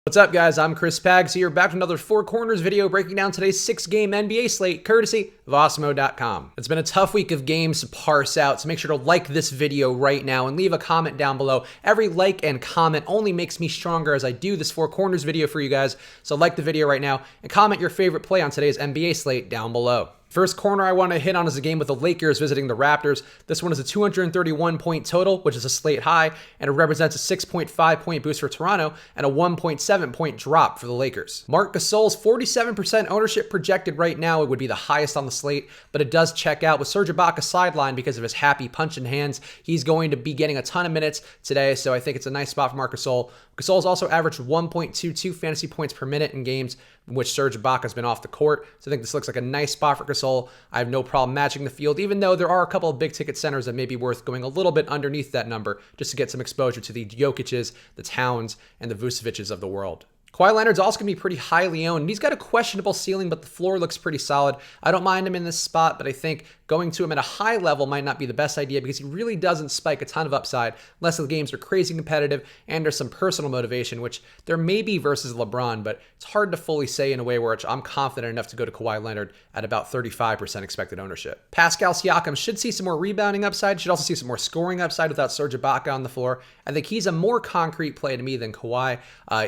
What's up, guys? I'm Chris Pags here, back with another Four Corners video breaking down today's 6-game NBA slate, courtesy of Awesemo.com. It's been a tough week of games to parse out, so make sure to like this video right now and leave a comment down below. Every like and comment only makes me stronger as I do this Four Corners video for you guys, so like the video right now and comment your favorite play on today's NBA slate down below. First corner I want to hit on is a game with the Lakers visiting the Raptors. This one is a 231-point total, which is a slate high, and it represents a 6.5-point boost for Toronto and a 1.7-point drop for the Lakers. Marc Gasol's 47% ownership projected right now. It would be the highest on the slate, but it does check out with Serge Ibaka sidelined because of his happy punching hands. He's going to be getting a ton of minutes today, so I think it's a nice spot for Marc Gasol. Gasol's also averaged 1.22 fantasy points per minute in games in which Serge Ibaka has been off the court, so I think this looks like a nice spot for Gasol. I have no problem matching the field, even though there are a couple of big ticket centers that may be worth going a little bit underneath that number just to get some exposure to the Jokic's, the Towns, and the Vucevic's of the world. Kawhi Leonard's also going to be pretty highly owned. He's got a questionable ceiling, but the floor looks pretty solid. I don't mind him in this spot, but I think going to him at a high level might not be the best idea because he really doesn't spike a ton of upside unless the games are crazy competitive and there's some personal motivation, which there may be versus LeBron, but it's hard to fully say in a way where I'm confident enough to go to Kawhi Leonard at about 35% expected ownership. Pascal Siakam should see some more rebounding upside, should also see some more scoring upside without Serge Ibaka on the floor. I think he's a more concrete play to me than Kawhi.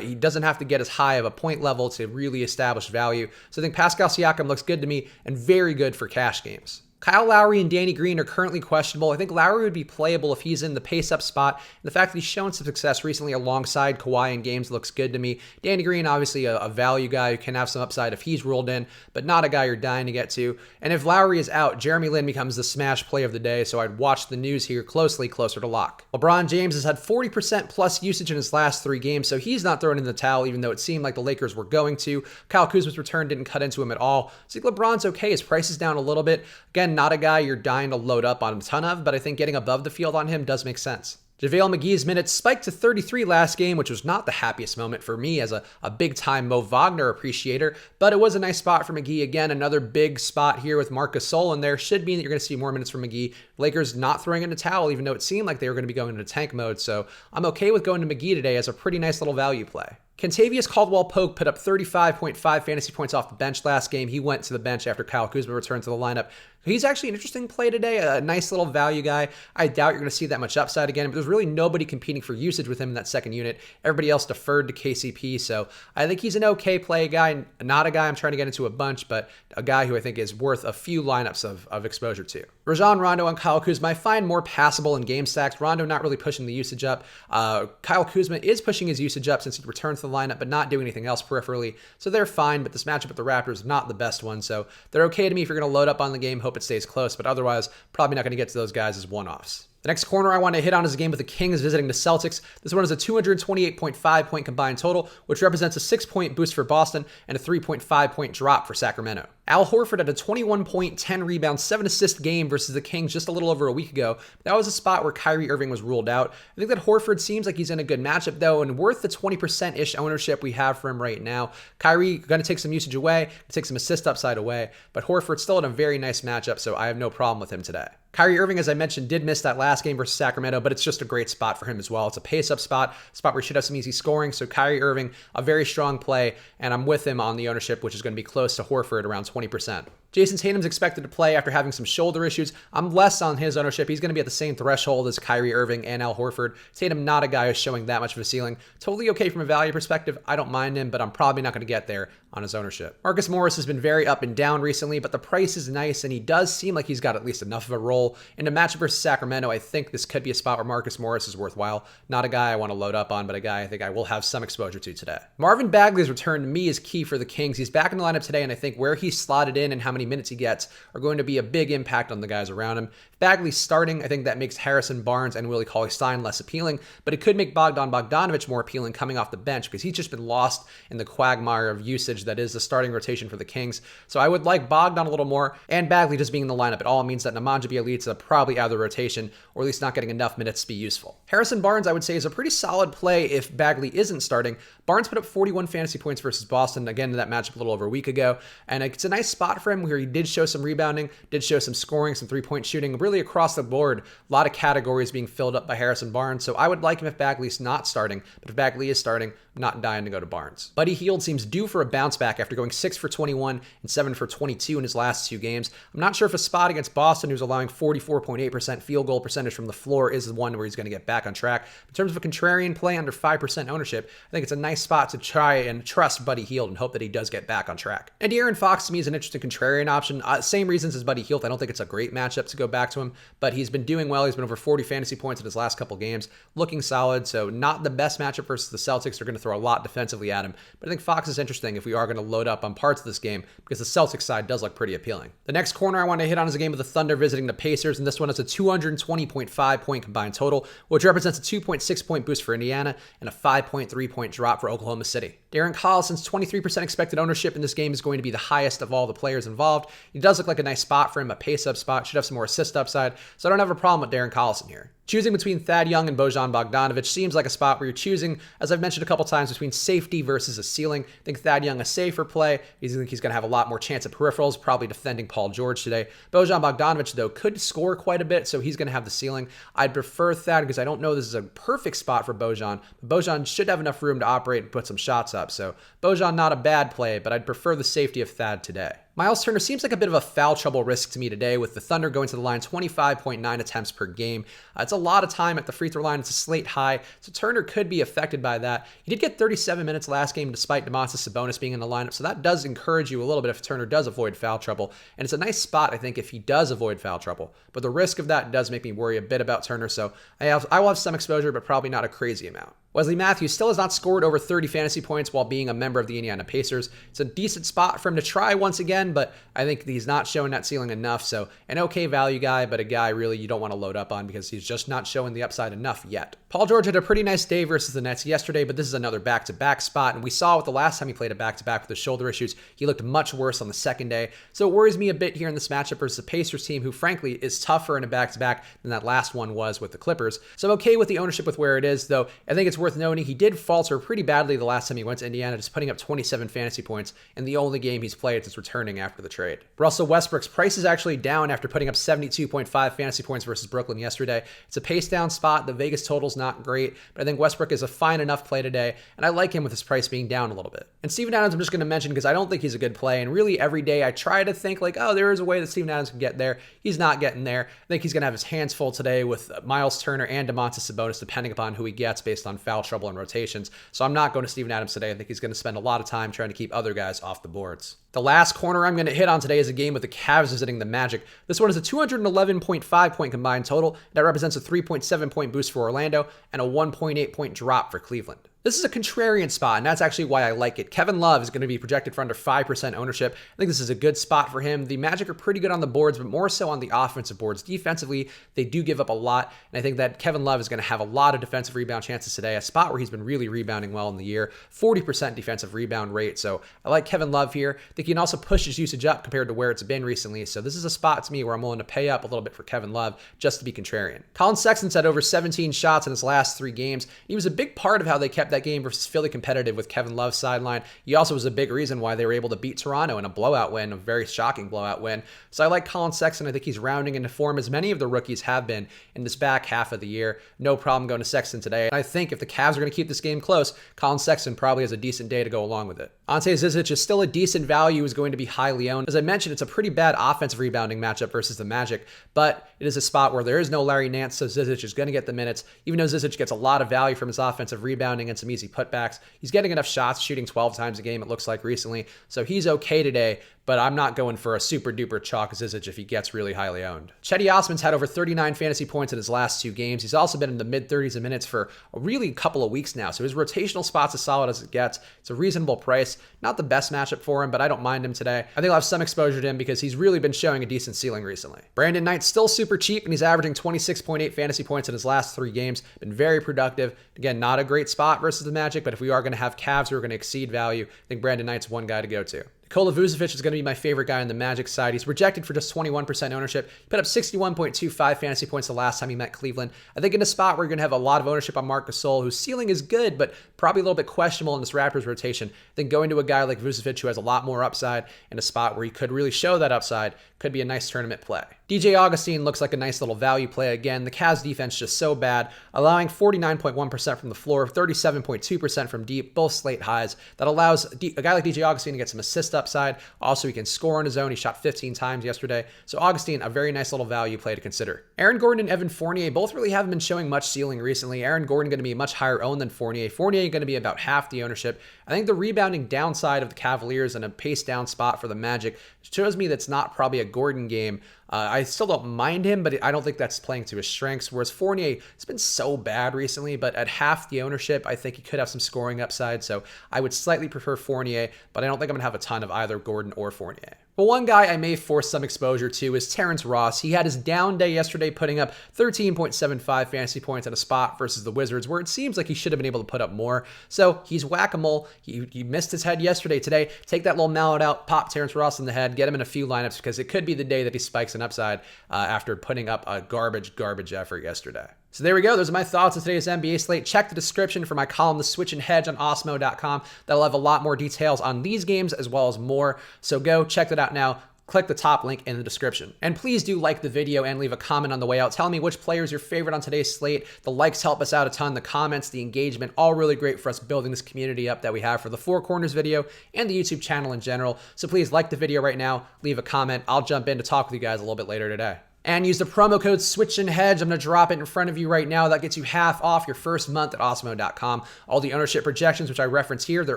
He doesn't have to get as high of a point level to really establish value. So I think Pascal Siakam looks good to me and very good for cash games. Kyle Lowry and Danny Green are currently questionable. I think Lowry would be playable if he's in the pace-up spot. And the fact that he's shown some success recently alongside Kawhi in games looks good to me. Danny Green, obviously a value guy who can have some upside if he's ruled in, but not a guy you're dying to get to. And if Lowry is out, Jeremy Lin becomes the smash play of the day, so I'd watch the news here closely, closer to lock. LeBron James has had 40% plus usage in his last 3 games, so he's not throwing in the towel, even though it seemed like the Lakers were going to. Kyle Kuzma's return didn't cut into him at all. So I think LeBron's okay. His price is down a little bit. Again, not a guy you're dying to load up on a ton of, but I think getting above the field on him does make sense. JaVale McGee's minutes spiked to 33 last game, which was not the happiest moment for me as a big-time Mo Wagner appreciator, but it was a nice spot for McGee. Again, another big spot here with Marc Gasol in there. Should mean that you're going to see more minutes from McGee. Lakers not throwing in the towel, even though it seemed like they were going to be going into tank mode, so I'm okay with going to McGee today as a pretty nice little value play. Kentavious Caldwell-Pope put up 35.5 fantasy points off the bench last game. He went to the bench after Kyle Kuzma returned to the lineup. He's actually an interesting play today, a nice little value guy. I doubt you're going to see that much upside again, but there's really nobody competing for usage with him in that second unit. Everybody else deferred to KCP, so I think he's an okay play guy. Not a guy I'm trying to get into a bunch, but a guy who I think is worth a few lineups of exposure to. Rajon Rondo and Kyle Kuzma I find more passable in game stacks. Rondo not really pushing the usage up. Kyle Kuzma is pushing his usage up since he returned to the lineup, but not doing anything else peripherally, so they're fine, but this matchup with the Raptors is not the best one, so they're okay to me if you're going to load up on the game, hope it stays close, but otherwise, probably not going to get to those guys as one-offs. The next corner I want to hit on is a game with the Kings visiting the Celtics. This one is a 228.5 point combined total, which represents a 6-point boost for Boston and a 3.5 point drop for Sacramento. Al Horford had a 21-point, 10-rebound, 7-assist game versus the Kings just a little over a week ago. That was a spot where Kyrie Irving was ruled out. I think that Horford seems like he's in a good matchup, though, and worth the 20%-ish ownership we have for him right now. Kyrie going to take some usage away, take some assist upside away, but Horford's still in a very nice matchup, so I have no problem with him today. Kyrie Irving, as I mentioned, did miss that last game versus Sacramento, but it's just a great spot for him as well. It's a pace-up spot where he should have some easy scoring. So Kyrie Irving, a very strong play, and I'm with him on the ownership, which is going to be close to Horford, around 20%. Jason Tatum's expected to play after having some shoulder issues. I'm less on his ownership. He's going to be at the same threshold as Kyrie Irving and Al Horford. Tatum, not a guy who's showing that much of a ceiling. Totally okay from a value perspective. I don't mind him, but I'm probably not going to get there on his ownership. Marcus Morris has been very up and down recently, but the price is nice, and he does seem like he's got at least enough of a role. In a matchup versus Sacramento, I think this could be a spot where Marcus Morris is worthwhile. Not a guy I want to load up on, but a guy I think I will have some exposure to today. Marvin Bagley's return to me is key for the Kings. He's back in the lineup today, and I think where he's slotted in and how many minutes he gets are going to be a big impact on the guys around him. If Bagley's starting, I think that makes Harrison Barnes and Willie Cauley-Stein less appealing, but it could make Bogdan Bogdanovic more appealing coming off the bench because he's just been lost in the quagmire of usage that is the starting rotation for the Kings. So I would like Bogdan a little more, and Bagley just being in the lineup at all means that Nemanja Bjelica probably out of the rotation, or at least not getting enough minutes to be useful. Harrison Barnes, I would say, is a pretty solid play if Bagley isn't starting. Barnes put up 41 fantasy points versus Boston, again, in that matchup a little over a week ago, and it's a nice spot for him where he did show some rebounding, did show some scoring, some three-point shooting, really across the board. A lot of categories being filled up by Harrison Barnes, so I would like him if Bagley's not starting, but if Bagley is starting, I'm not dying to go to Barnes. Buddy Hield seems due for a bounce back after going 6 for 21 and 7 for 22 in his last 2 games. I'm not sure if a spot against Boston, who's allowing 44.8% field goal percentage from the floor, is the one where he's going to get back on track. In terms of a contrarian play under 5% ownership, I think it's a nice spot to try and trust Buddy Hield and hope that he does get back on track. And De'Aaron Fox to me is an interesting contrarian option. Same reasons as Buddy Hield. I don't think it's a great matchup to go back to him, but he's been doing well. He's been over 40 fantasy points in his last couple games, looking solid. So not the best matchup versus the Celtics. They're going to throw a lot defensively at him, but I think Fox is interesting if we are going to load up on parts of this game because the Celtics side does look pretty appealing. The next corner I want to hit on is a game of the Thunder visiting the Pacers, and this one is a 220.5 point combined total, which represents a 2.6 point boost for Indiana and a 5.3 point drop for Oklahoma City. Darren Collison's 23% expected ownership in this game is going to be the highest of all the players involved. He does look like a nice spot for him, a pace-up spot, should have some more assist upside, so I don't have a problem with Darren Collison here. Choosing between Thad Young and Bojan Bogdanovic seems like a spot where you're choosing, as I've mentioned a couple times, between safety versus a ceiling. I think Thad Young a safer play. I think he's going to have a lot more chance at peripherals, probably defending Paul George today. Bojan Bogdanovic, though, could score quite a bit, so he's going to have the ceiling. I'd prefer Thad because I don't know this is a perfect spot for Bojan. Bojan should have enough room to operate and put some shots up, so Bojan not a bad play, but I'd prefer the safety of Thad today. Miles Turner seems like a bit of a foul trouble risk to me today, with the Thunder going to the line 25.9 attempts per game. It's a lot of time at the free throw line. It's a slate high, so Turner could be affected by that. He did get 37 minutes last game despite Domantas Sabonis being in the lineup, so that does encourage you a little bit if Turner does avoid foul trouble. And it's a nice spot, I think, if he does avoid foul trouble. But the risk of that does make me worry a bit about Turner, so I will have some exposure, but probably not a crazy amount. Wesley Matthews still has not scored over 30 fantasy points while being a member of the Indiana Pacers. It's a decent spot for him to try once again, but I think he's not showing that ceiling enough. So an okay value guy, but a guy really you don't want to load up on because he's just not showing the upside enough yet. Paul George had a pretty nice day versus the Nets yesterday, but this is another back-to-back spot. And we saw with the last time he played a back-to-back with the shoulder issues, he looked much worse on the second day. So it worries me a bit here in this matchup versus the Pacers team, who frankly is tougher in a back-to-back than that last one was with the Clippers. So I'm okay with the ownership with where it is, though I think it's worth noting he did falter pretty badly the last time he went to Indiana, just putting up 27 fantasy points in the only game he's played since returning after the trade. Russell Westbrook's price is actually down after putting up 72.5 fantasy points versus Brooklyn yesterday. It's a pace down spot. The Vegas total's not great, but I think Westbrook is a fine enough play today, and I like him with his price being down a little bit. And Steven Adams I'm just going to mention because I don't think he's a good play, and really every day I try to think like, oh, there is a way that Steven Adams can get there. He's not getting there. I think he's going to have his hands full today with Miles Turner and Domantas Sabonis, depending upon who he gets based on foul trouble and rotations. So I'm not going to Steven Adams today. I think he's going to spend a lot of time trying to keep other guys off the boards. The last corner I'm going to hit on today is a game with the Cavs visiting the Magic. This one is a 211.5 point combined total. That represents a 3.7 point boost for Orlando and a 1.8 point drop for Cleveland. This is a contrarian spot, and that's actually why I like it. Kevin Love is going to be projected for under 5% ownership. I think this is a good spot for him. The Magic are pretty good on the boards, but more so on the offensive boards. Defensively, they do give up a lot, and I think that Kevin Love is going to have a lot of defensive rebound chances today, a spot where he's been really rebounding well in the year, 40% defensive rebound rate. So I like Kevin Love here. I think he can also push his usage up compared to where it's been recently. So this is a spot to me where I'm willing to pay up a little bit for Kevin Love just to be contrarian. Colin Sexton's had over 17 shots in his last 3 games. He was a big part of how they kept that game versus Philly competitive with Kevin Love's sideline. He also was a big reason why they were able to beat Toronto in a blowout win, a very shocking blowout win. So I like Colin Sexton. I think he's rounding into form as many of the rookies have been in this back half of the year. No problem going to Sexton today. And I think if the Cavs are going to keep this game close, Colin Sexton probably has a decent day to go along with it. Ante Zizic is still a decent value, is going to be highly owned. As I mentioned, it's a pretty bad offensive rebounding matchup versus the Magic, but it is a spot where there is no Larry Nance, so Zizic is going to get the minutes. Even though Zizic gets a lot of value from his offensive rebounding and some easy putbacks, he's getting enough shots, shooting 12 times a game, it looks like recently. So he's okay today, but I'm not going for a super duper chalk Zizic if he gets really highly owned. Cedi Osman's had over 39 fantasy points in his last 2 games. He's also been in the mid-30s of minutes for a really couple of weeks now. So his rotational spot's as solid as it gets. It's a reasonable price. Not the best matchup for him, but I don't mind him today. I think I'll have some exposure to him because he's really been showing a decent ceiling recently. Brandon Knight's still super cheap, and he's averaging 26.8 fantasy points in his last 3 games. Been very productive. Again, not a great spot versus the Magic, but if we are going to have Cavs who are going to exceed value, I think Brandon Knight's one guy to go to. Nikola Vucevic is going to be my favorite guy on the Magic side. He's projected for just 21% ownership. He put up 61.25 fantasy points the last time he met Cleveland. I think in a spot where you're going to have a lot of ownership on Marc Gasol, whose ceiling is good, but probably a little bit questionable in this Raptors rotation, then going to a guy like Vucevic who has a lot more upside in a spot where he could really show that upside could be a nice tournament play. DJ Augustin looks like a nice little value play again. The Cavs defense just so bad, allowing 49.1% from the floor, 37.2% from deep, both slate highs. That allows a guy like DJ Augustin to get some assist upside. Also, he can score on his own. He shot 15 times yesterday. So Augustin, a very nice little value play to consider. Aaron Gordon and Evan Fournier both really haven't been showing much ceiling recently. Aaron Gordon going to be much higher owned than Fournier. Fournier going to be about half the ownership. I think the rebounding downside of the Cavaliers and a pace down spot for the Magic shows me that's not probably a Gordon game. I still don't mind him, but I don't think that's playing to his strengths. Whereas Fournier, it's been so bad recently, but at half the ownership, I think he could have some scoring upside. So I would slightly prefer Fournier, but I don't think I'm going to have a ton of either Gordon or Fournier. But one guy I may force some exposure to is Terrence Ross. He had his down day yesterday, putting up 13.75 fantasy points at a spot versus the Wizards, where it seems like he should have been able to put up more. So he's whack-a-mole. He missed his head yesterday. Today, take that little mallet out, pop Terrence Ross in the head, get him in a few lineups, because it could be the day that he spikes an upside after putting up a garbage effort yesterday. So there we go. Those are my thoughts on today's NBA slate. Check the description for my column, The Switch and Hedge, on Osmo.com. That'll have a lot more details on these games as well as more. So go check that out now. Click the top link in the description. And please do like the video and leave a comment on the way out. Tell me which player is your favorite on today's slate. The likes help us out a ton. The comments, the engagement, all really great for us building this community up that we have for the Four Corners video and the YouTube channel in general. So please like the video right now. Leave a comment. I'll jump in to talk with you guys a little bit later today. And use the promo code Switch and Hedge. I'm going to drop it in front of you right now. That gets you half off your first month at Osmo.com. All the ownership projections, which I reference here, they're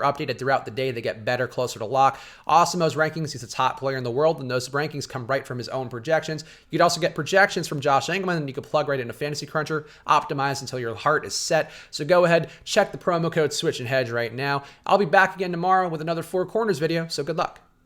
updated throughout the day. They get better, closer to lock. Osmo's rankings, he's the top player in the world, and those rankings come right from his own projections. You'd also get projections from Josh Engelman, and you can plug right into Fantasy Cruncher, optimize until your heart is set. So go ahead, check the promo code Switch and Hedge right now. I'll be back again tomorrow with another Four Corners video, so good luck.